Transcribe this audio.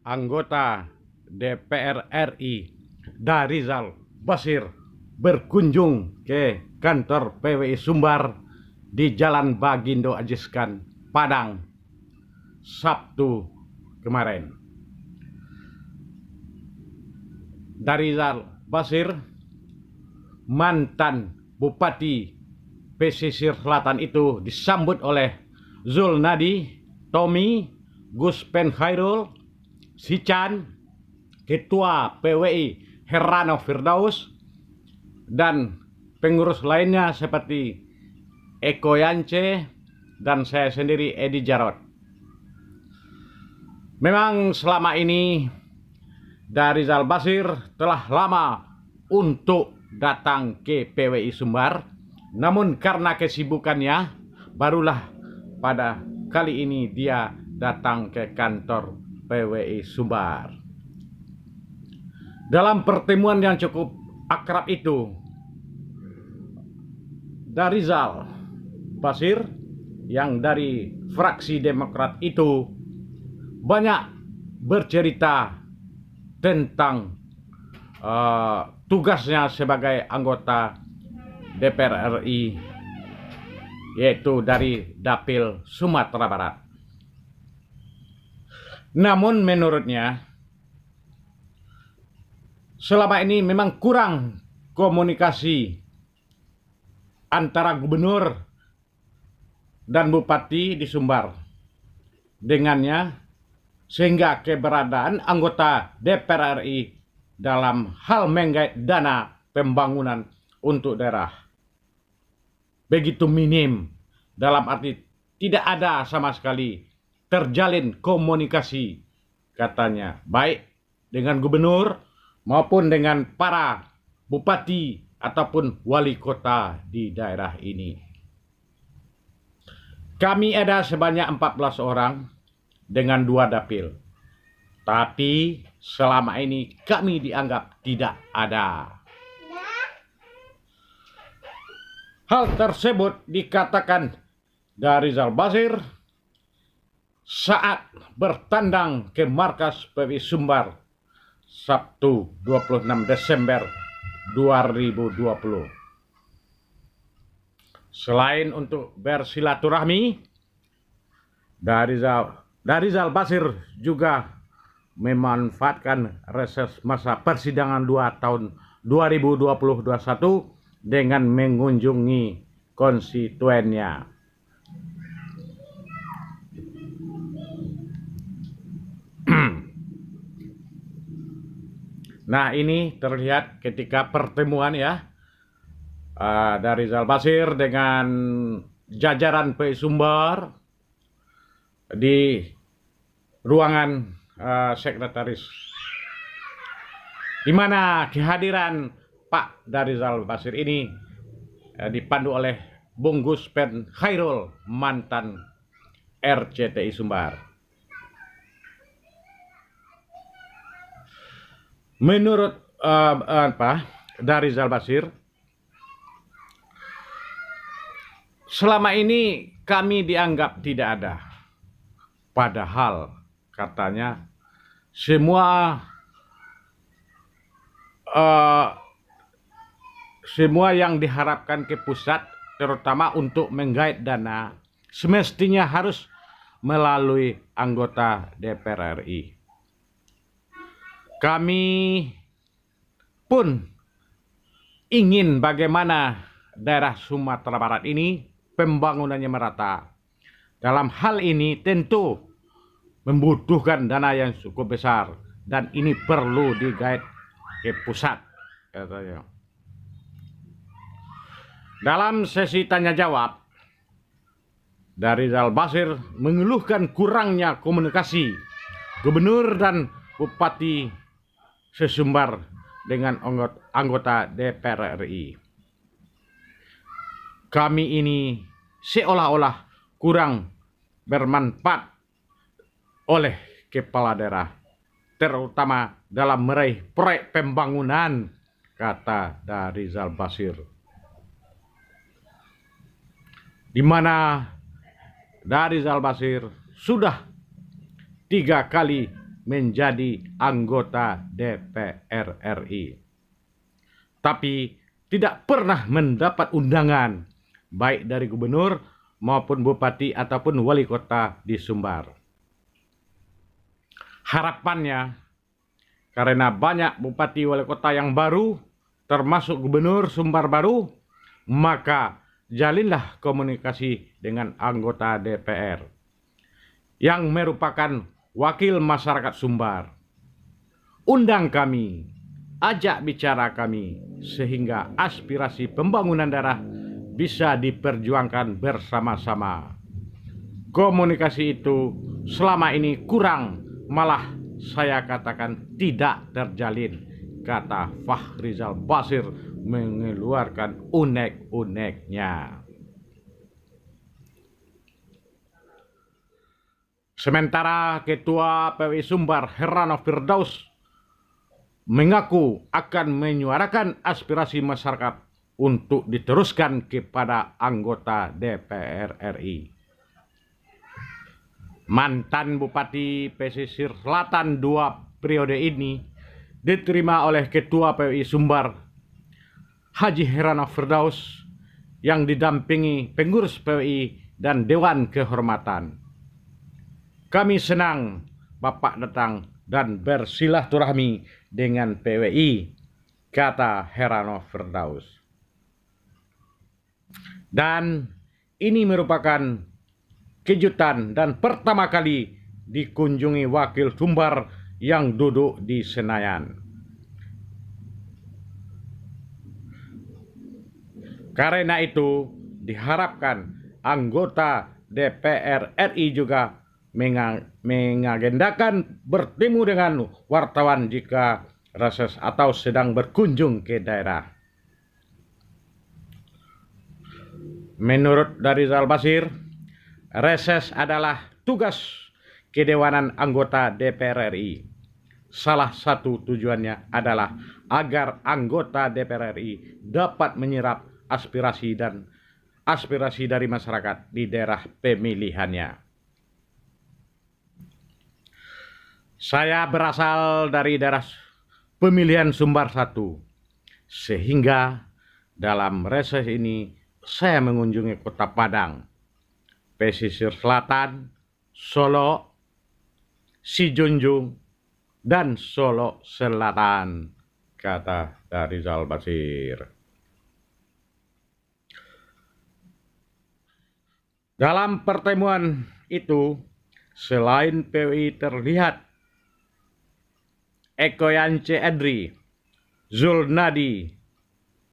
anggota DPR RI Darizal Basir berkunjung ke kantor PWI Sumbar di Jalan Bagindo Ajiskan, Padang, Sabtu kemarin. Darizal Basir, mantan Bupati Pesisir Selatan itu disambut oleh Zulnadi, Tommy, Gus Pen Khairul, Sican, Ketua PWI Herano Firdaus, dan pengurus lainnya seperti Eko Yance dan saya sendiri Edi Jarot. Memang selama ini Darizal Basir telah lama untuk datang ke PWI Sumbar, namun karena kesibukannya barulah pada kali ini dia datang ke kantor PWI Sumbar. Dalam pertemuan yang cukup akrab itu, Darizal Basir yang dari fraksi Demokrat itu banyak bercerita tentang tugasnya sebagai anggota DPR RI, yaitu dari Dapil Sumatera Barat. Namun menurutnya selama ini memang kurang komunikasi antara gubernur dan bupati di Sumbar dengannya, sehingga keberadaan anggota DPR RI dalam hal menggait dana pembangunan untuk daerah begitu minim, dalam arti tidak ada sama sekali terjalin komunikasi, katanya, baik dengan gubernur maupun dengan para bupati ataupun wali kota di daerah ini. Kami ada sebanyak 14 orang dengan 2 dapil. Tapi selama ini kami dianggap tidak ada. Hal tersebut dikatakan Darizal Basir saat bertandang ke markas PWI Sumbar Sabtu 26 Desember 2020. Selain untuk bersilaturahmi, Darizal Basir juga memanfaatkan reses masa persidangan 2 tahun 2021 dengan mengunjungi konstituennya. Nah, ini terlihat ketika pertemuan ya, Darizal Basir dengan jajaran PWI Sumbar di ruangan sekretaris, di mana kehadiran Pak Darizal Basir ini dipandu oleh Bung Gus Pen Khairul, mantan RCTI Sumbar. Menurut Darizal Basir, selama ini kami dianggap tidak ada. Padahal katanya semua yang diharapkan ke pusat, terutama untuk menggait dana, semestinya harus melalui anggota DPR RI. Kami pun ingin bagaimana daerah Sumatera Barat ini pembangunannya merata. Dalam hal ini tentu membutuhkan dana yang cukup besar dan ini perlu digait ke pusat, katanya. Dalam sesi tanya jawab, Darizal Basir mengeluhkan kurangnya komunikasi gubernur dan bupati sesumbar dengan anggota DPR RI. Kami ini seolah-olah kurang bermanfaat oleh kepala daerah, terutama dalam meraih proyek pembangunan, kata Darizal Basir. Di mana Darizal Basir sudah 3 kali menjadi anggota DPR RI. Tapi tidak pernah mendapat undangan baik dari gubernur maupun bupati ataupun wali kota di Sumbar. Harapannya, karena banyak bupati wali kota yang baru, termasuk gubernur Sumbar baru, maka jalinlah komunikasi dengan anggota DPR yang merupakan wakil masyarakat Sumbar. Undang kami, ajak bicara kami, sehingga aspirasi pembangunan daerah bisa diperjuangkan bersama-sama. Komunikasi itu selama ini kurang, malah saya katakan tidak terjalin, kata Fakhrizal Bashir mengeluarkan unek-uneknya. Sementara Ketua PWI Sumbar Heranov Firdaus mengaku akan menyuarakan aspirasi masyarakat untuk diteruskan kepada anggota DPR RI. Mantan Bupati Pesisir Selatan 2 periode ini diterima oleh Ketua PWI Sumbar Haji Heranov Firdaus yang didampingi pengurus PWI dan Dewan Kehormatan. Kami senang Bapak datang dan bersilaturahmi dengan PWI, kata Heranov Firdaus. Dan ini merupakan kejutan dan pertama kali dikunjungi wakil Sumbar yang duduk di Senayan. Karena itu diharapkan anggota DPR RI juga mengagendakan bertemu dengan wartawan jika reses atau sedang berkunjung ke daerah. Menurut Darizal Bashir, reses adalah tugas kedewanan anggota DPR RI. Salah satu tujuannya adalah agar anggota DPR RI dapat menyerap aspirasi dari masyarakat di daerah pemilihannya. Saya berasal dari daerah pemilihan Sumbar 1, sehingga dalam reses ini saya mengunjungi Kota Padang, Pesisir Selatan, Solo, Sijunjung, dan Solo Selatan, kata Darizal Bashir. Dalam pertemuan itu, selain PWI terlihat Eko Yance Edri, Zulnadi,